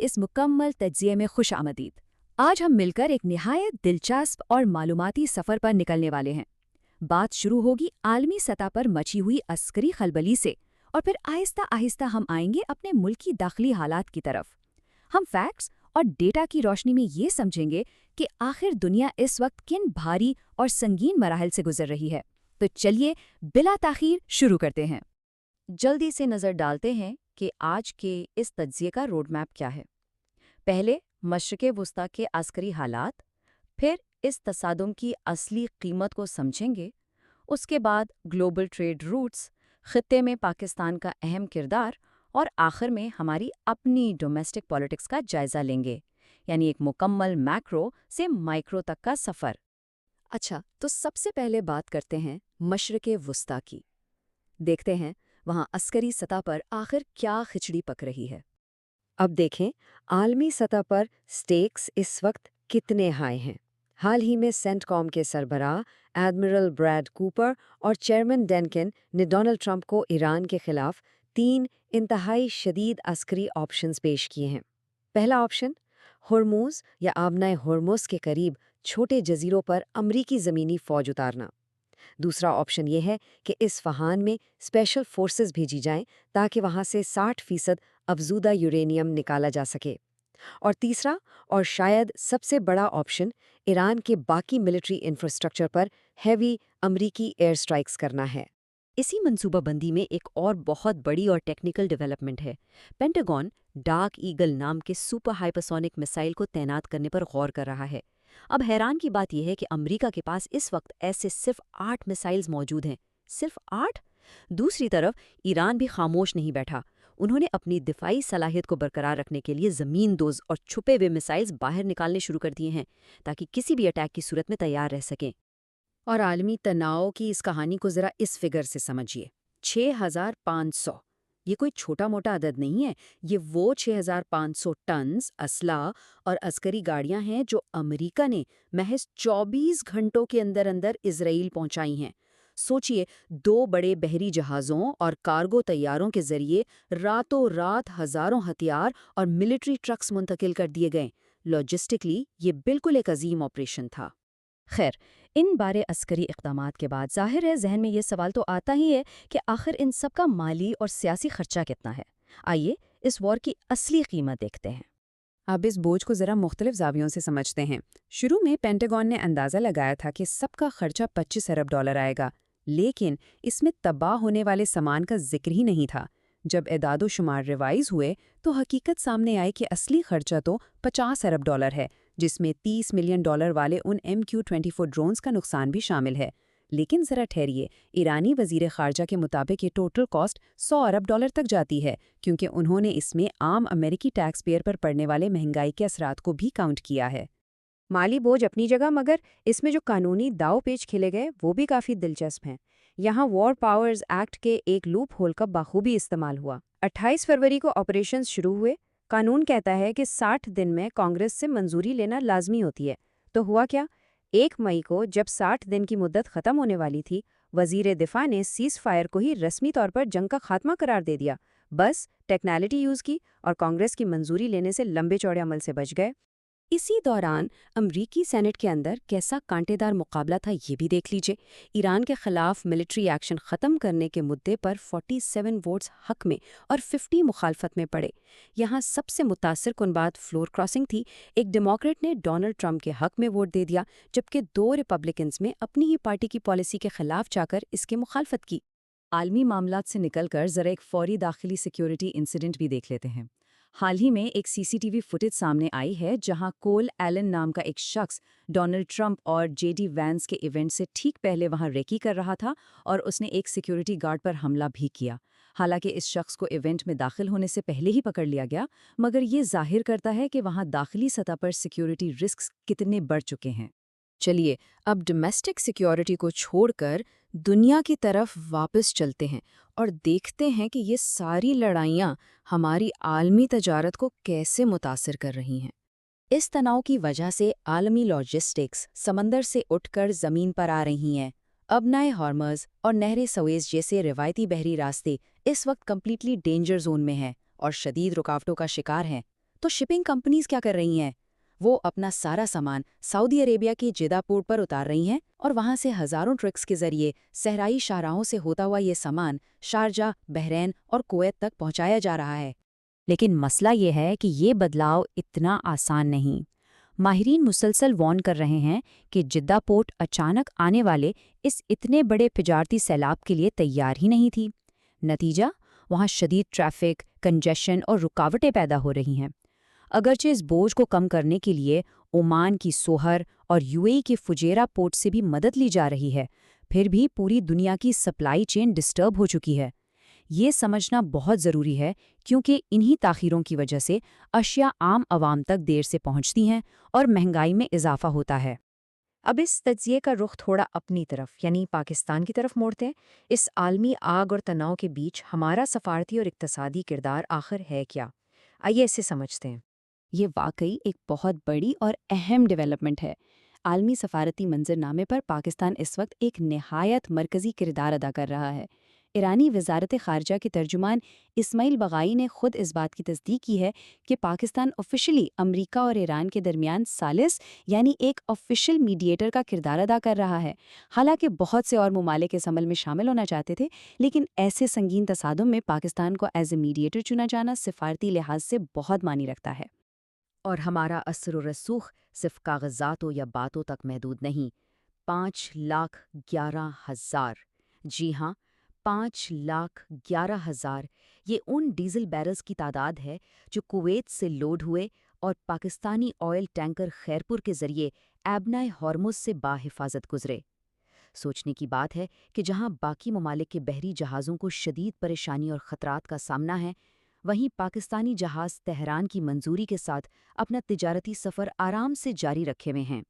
इस मुकम्मल तज्ज़िये में खुश आमदीद। आज हम मिलकर एक निहायत दिलचस्प और मालूमाती सफ़र पर निकलने वाले हैं। बात शुरू होगी आलमी सतह पर मची हुई अस्करी खलबली से और फिर आहिस्ता आहिस्ता हम आएंगे अपने मुल्क की दाखिली हालात की तरफ। हम फैक्ट्स और डेटा की रोशनी में ये समझेंगे कि आखिर दुनिया इस वक्त किन भारी और संगीन मराहल से गुजर रही है। तो चलिए बिला ताख़ीर शुरू करते हैं। जल्दी से नज़र डालते हैं कि आज के इस तज्ज़िये का रोड मैप क्या है। पहले मशरिक़ वुस्ता के अस्करी हालात, फिर इस तसादुम की असली कीमत को समझेंगे। उसके बाद ग्लोबल ट्रेड रूट्स, खित्ते में पाकिस्तान का अहम किरदार और आखिर में हमारी अपनी डोमेस्टिक पॉलिटिक्स का जायज़ा लेंगे, यानी एक मुकम्मल मैक्रो से माइक्रो तक का सफ़र। अच्छा, तो सबसे पहले बात करते हैं मशरिक़ वुस्ता की। देखते हैं वहाँ अस्करी सतह पर आखिर क्या खिचड़ी पक रही है। अब देखें आलमी सतह पर स्टेक्स इस वक्त कितने हाई हैं। हाल ही में सेंटकॉम के सरबराह एडमिरल ब्रैड कूपर और चेयरमैन डेनकिन ने डोनाल्ड ट्रंप को ईरान के खिलाफ 3 इंतहाई शदीद अस्करी ऑप्शंस पेश किए हैं। पहला ऑप्शन, होर्मुज़ या आबनाए होर्मुज़ के करीब छोटे जजीरों पर अमरीकी ज़मीनी फ़ौज उतारना। दूसरा ऑप्शन ये है कि इस्फहान में स्पेशल फोर्सेस भेजी जाएं ताकि वहां से 60% अफजूदा यूरेनियम निकाला जा सके। और तीसरा और शायद सबसे बड़ा ऑप्शन, ईरान के बाकी मिलिट्री इंफ्रास्ट्रक्चर पर हैवी अमरीकी एयर स्ट्राइक्स करना है। इसी मंसूबाबंदी में एक और बहुत बड़ी और टेक्निकल डेवलपमेंट है। पेंटागन डार्क ईगल नाम के सुपर हाइपरसोनिक मिसाइल को तैनात करने पर गौर कर रहा है। अब हैरान की बात यह है कि अमेरिका के पास इस वक्त ऐसे सिर्फ 8 मिसाइल्स मौजूद हैं। सिर्फ 8? दूसरी तरफ ईरान भी खामोश नहीं बैठा। उन्होंने अपनी दिफाई सलाहियत को बरकरार रखने के लिए ज़मीन-दोज़ और छुपे हुए मिसाइल्स बाहर निकालने शुरू कर दिए हैं ताकि किसी भी अटैक की सूरत में तैयार रह सकें। और आलमी तनाव की इस कहानी को ज़रा इस फिगर से समझिए, 6500। ये कोई छोटा मोटा अदद नहीं है। ये वो 6500 टन्स असला और अस्करी गाड़ियां हैं जो अमेरिका ने महज 24 घंटों के अंदर अंदर इजराइल पहुंचाई हैं। सोचिए, 2 बड़े बहरी जहाज़ों और कार्गो तैयारों के जरिए रातों रात हज़ारों हथियार और मिलिट्री ट्रक्स मुंतकिल कर दिए गए। लॉजिस्टिकली ये बिल्कुल एक अजीम ऑपरेशन था। खैर, इन बारे अस्करी इक़दामात के बाद ज़ाहिर है जहन में ये सवाल तो आता ही है कि आखिर इन सब का माली और सियासी खर्चा कितना है। आइए इस वॉर की असली कीमत देखते हैं। अब इस बोझ को ज़रा मुख्तलिफ ज़ावियों से समझते हैं। शुरू में पेंटागन ने अंदाज़ा लगाया था कि सबका खर्चा $25 अरब आएगा, लेकिन इसमें तबाह होने वाले सामान का जिक्र ही नहीं था। जब एदादो शुमार रिवाइज हुए तो हकीकत सामने आई कि असली खर्चा तो $50 अरब है, जिसमें $30 मिलियन वाले उन MQ-24 ड्रोन्स का नुकसान भी शामिल है। लेकिन ज़रा ठहरिए, ईरानी वज़ीर ख़ारजा के मुताबिक ये टोटल कॉस्ट $100 अरब तक जाती है, क्योंकि उन्होंने इसमें आम अमेरिकी टैक्स पेयर पर पड़ने वाले महंगाई के असरात को भी काउंट किया है। माली बोझ अपनी जगह, मगर इसमें जो कानूनी दाव पेच खेले गए वो भी काफ़ी दिलचस्प हैं। यहाँ वॉर पावर्स एक्ट के एक लूप होल का बाखूबी इस्तेमाल हुआ। 28 फरवरी को ऑपरेशंस शुरू हुए। कानून कहता है कि 60 दिन में कांग्रेस से मंजूरी लेना लाजमी होती है। तो हुआ क्या? 1 मई को जब 60 दिन की मुद्दत ख़त्म होने वाली थी, वज़ीर दिफा ने सीज़ फायर को ही रस्मी तौर पर जंग का खात्मा करार दे दिया। बस टेक्नोलॉजी यूज़ की और कांग्रेस की मंजूरी लेने से लंबे चौड़े अमल से बच गए। इसी दौरान अमरीकी सेनेट के अंदर कैसा कांटेदार मुकाबला था ये भी देख लीजिए। ईरान के खिलाफ मिलिट्री एक्शन ख़त्म करने के मुद्दे पर 47 वोट्स हक में और 50 मुखालफत में पड़े। यहाँ सबसे मुतासिर कुन बात फ्लोर क्रॉसिंग थी। एक डेमोक्रेट ने डोनाल्ड ट्रंप के हक में वोट दे दिया, जबकि 2 रिपब्लिकन्स में अपनी ही पार्टी की पॉलिसी के खिलाफ जाकर इसके मुखालफत की। आलमी मामलात से निकलकर ज़रा एक फौरी दाखिली सिक्योरिटी इंसिडेंट भी देख लेते हैं। हाल ही में एक सीसीटीवी फुटेज सामने आई है जहां कोल एलन नाम का एक शख्स डोनाल्ड ट्रंप और जेडी वैंस के इवेंट से ठीक पहले वहां रेकी कर रहा था और उसने एक सिक्योरिटी गार्ड पर हमला भी किया। हालांकि इस शख्स को इवेंट में दाखिल होने से पहले ही पकड़ लिया गया, मगर ये जाहिर करता है कि वहां दाखिली सतह पर सिक्योरिटी रिस्क कितने बढ़ चुके हैं। चलिए अब डोमेस्टिक सिक्योरिटी को छोड़कर दुनिया की तरफ वापस चलते हैं और देखते हैं कि ये सारी लड़ाइयाँ हमारी आलमी तजारत को कैसे मुतासिर कर रही हैं। इस तनाव की वजह से आलमी लॉजिस्टिक्स समंदर से उठकर ज़मीन पर आ रही हैं। अब नए हॉर्मज़ और नहर सुएज़ जैसे रिवायती बहरी रास्ते इस वक्त कम्प्लीटली डेंजर जोन में हैं और शदीद रुकावटों का शिकार हैं। تو شپنگ کمپنیز کیا کر رہی ہیں؟ وہ اپنا سارا سامان سعودی عربیہ کی جدہ پورٹ پر اتار رہی ہیں اور وہاں سے ہزاروں ٹرکس کے ذریعے صحرائی شاہراہوں سے ہوتا ہوا یہ سامان شارجہ، بحرین اور کویت تک پہنچایا جا رہا ہے۔ لیکن مسئلہ یہ ہے کہ یہ بدلاؤ اتنا آسان نہیں۔ ماہرین مسلسل وارن کر رہے ہیں کہ جدہ پورٹ اچانک آنے والے اس اتنے بڑے تجارتی سیلاب کے لیے تیار ہی نہیں تھی۔ نتیجہ، وہاں شدید ٹریفک، کنجیشن اور رکاوٹیں پیدا ہو رہی ہیں۔ اگرچہ اس بوجھ کو کم کرنے کے لیے عمان کی سوہر اور یو اے ای کے فجیرہ پورٹ سے بھی مدد لی جا رہی ہے، پھر بھی پوری دنیا کی سپلائی چین ڈسٹرب ہو چکی ہے۔ یہ سمجھنا بہت ضروری ہے کیونکہ انہی تاخیروں کی وجہ سے اشیاء عام عوام تک دیر سے پہنچتی ہیں اور مہنگائی میں اضافہ ہوتا ہے۔ اب اس تجزیے کا رخ تھوڑا اپنی طرف یعنی پاکستان کی طرف موڑتے ہیں۔ اس عالمی آگ اور تناؤ کے بیچ ہمارا سفارتی اور اقتصادی کردار آخر ہے کیا؟ آئیے اسے سمجھتے ہیں۔ یہ واقعی ایک بہت بڑی اور اہم ڈیولپمنٹ ہے۔ عالمی سفارتی منظرنامے پر پاکستان اس وقت ایک نہایت مرکزی کردار ادا کر رہا ہے۔ ایرانی وزارت خارجہ کے ترجمان اسماعیل بغائی نے خود اس بات کی تصدیق کی ہے کہ پاکستان آفیشلی امریکہ اور ایران کے درمیان ثالث یعنی ایک آفیشل میڈیٹر کا کردار ادا کر رہا ہے۔ حالانکہ بہت سے اور ممالک اس عمل میں شامل ہونا چاہتے تھے، لیکن ایسے سنگین تصادم میں پاکستان کو ایز اے میڈیٹر چنا جانا سفارتی لحاظ سے بہت معنی رکھتا ہے۔ اور ہمارا اثر و رسوخ صرف کاغذاتوں یا باتوں تک محدود نہیں۔ 5,11,000، جی ہاں، 5,11,000 یہ ان ڈیزل بیرلز کی تعداد ہے جو کویت سے لوڈ ہوئے اور پاکستانی آئل ٹینکر خیرپور کے ذریعے ایبنائے ہارمز سے باحفاظت گزرے۔ سوچنے کی بات ہے کہ جہاں باقی ممالک کے بحری جہازوں کو شدید پریشانی اور خطرات کا سامنا ہے، وہیں پاکستانی جہاز تہران کی منظوری کے ساتھ اپنا تجارتی سفر آرام سے جاری رکھے ہوئے ہیں۔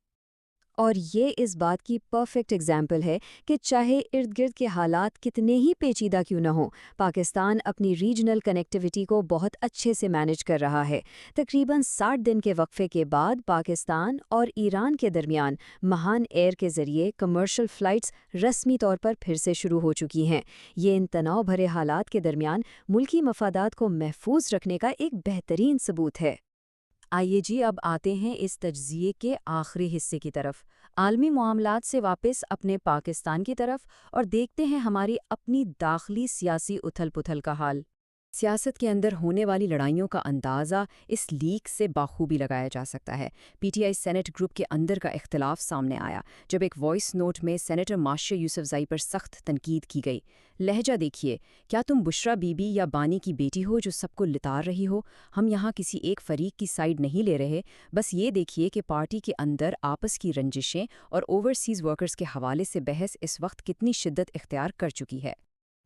اور یہ اس بات کی پرفیکٹ ایگزامپل ہے کہ چاہے ارد گرد کے حالات کتنے ہی پیچیدہ کیوں نہ ہوں، پاکستان اپنی ریجنل کنیکٹیوٹی کو بہت اچھے سے مینج کر رہا ہے۔ تقریباً 60 دن کے وقفے کے بعد پاکستان اور ایران کے درمیان مہان ایئر کے ذریعے کمرشل فلائٹس رسمی طور پر پھر سے شروع ہو چکی ہیں۔ یہ ان تناؤ بھرے حالات کے درمیان ملکی مفادات کو محفوظ رکھنے کا ایک بہترین ثبوت ہے۔ آئیے جی اب آتے ہیں اس تجزیے کے آخری حصے کی طرف، عالمی معاملات سے واپس اپنے پاکستان کی طرف، اور دیکھتے ہیں ہماری اپنی داخلی سیاسی اتھل پتھل کا حال۔ سیاست کے اندر ہونے والی لڑائیوں کا اندازہ اس لیک سے بخوبی لگایا جا سکتا ہے۔ P T I senate group کے اندر کا اختلاف سامنے آیا جب ایک وائس نوٹ میں سینیٹر ماشا یوسفزئی پر سخت تنقید کی گئی۔ لہجہ دیکھیے، کیا تم بشرا بی بی یا بانی کی بیٹی ہو جو سب کو لتار رہی ہو؟ ہم یہاں کسی ایک فریق کی سائیڈ نہیں لے رہے، بس یہ دیکھیے کہ پارٹی کے اندر آپس کی رنجشیں اور اوورسیز ورکرز کے حوالے سے بحث اس وقت کتنی شدت اختیار کر چکی ہے۔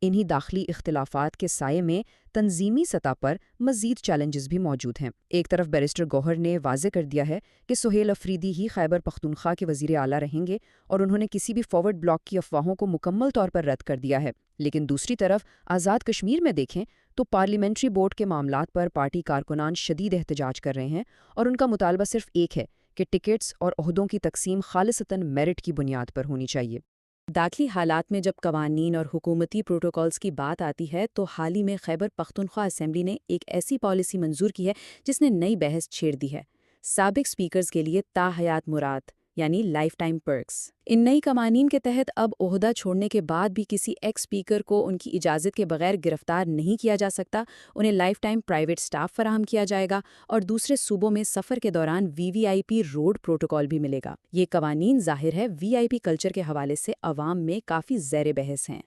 انہی داخلی اختلافات کے سائے میں تنظیمی سطح پر مزید چیلنجز بھی موجود ہیں۔ ایک طرف بیرسٹر گوہر نے واضح کر دیا ہے کہ سہیل افریدی ہی خیبر پختونخوا کے وزیر اعلیٰ رہیں گے اور انہوں نے کسی بھی فارورڈ بلاک کی افواہوں کو مکمل طور پر رد کر دیا ہے۔ لیکن دوسری طرف آزاد کشمیر میں دیکھیں تو پارلیمنٹری بورڈ کے معاملات پر پارٹی کارکنان شدید احتجاج کر رہے ہیں اور ان کا مطالبہ صرف ایک ہے کہ ٹکٹس اور عہدوں کی تقسیم خالصتاً میرٹ کی بنیاد پر ہونی چاہیے۔ داخلی حالات میں جب قوانین اور حکومتی پروٹوکولز کی بات آتی ہے تو حال ہی میں خیبر پختونخوا اسمبلی نے ایک ایسی پالیسی منظور کی ہے جس نے نئی بحث چھیڑ دی ہے۔ سابق سپیکرز کے لیے تا حیات مراد یعنی لائف ٹائم پرکس۔ ان نئی قوانین کے تحت اب عہدہ چھوڑنے کے بعد بھی کسی ایکس سپیکر کو ان کی اجازت کے بغیر گرفتار نہیں کیا جا سکتا، انہیں لائف ٹائم پرائیویٹ سٹاف فراہم کیا جائے گا اور دوسرے صوبوں میں سفر کے دوران وی وی آئی پی روڈ پروٹوکول بھی ملے گا۔ یہ قوانین ظاہر ہے وی آئی پی کلچر کے حوالے سے عوام میں کافی زیر بحث ہیں۔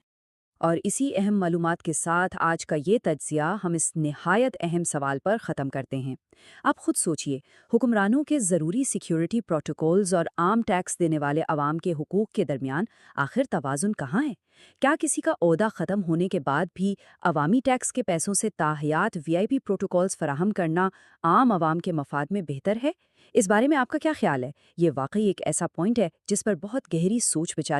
اور اسی اہم معلومات کے ساتھ آج کا یہ تجزیہ ہم اس نہایت اہم سوال پر ختم کرتے ہیں۔ آپ خود سوچئے، حکمرانوں کے ضروری سیکیورٹی پروٹوکولز اور عام ٹیکس دینے والے عوام کے حقوق کے درمیان آخر توازن کہاں ہے؟ کیا کسی کا عہدہ ختم ہونے کے بعد بھی عوامی ٹیکس کے پیسوں سے تاحیات وی آئی پی پروٹوکولز فراہم کرنا عام عوام کے مفاد میں بہتر ہے؟ اس بارے میں آپ کا کیا خیال ہے؟ یہ واقعی ایک ایسا پوائنٹ ہے جس پر بہت گہری سوچ بچار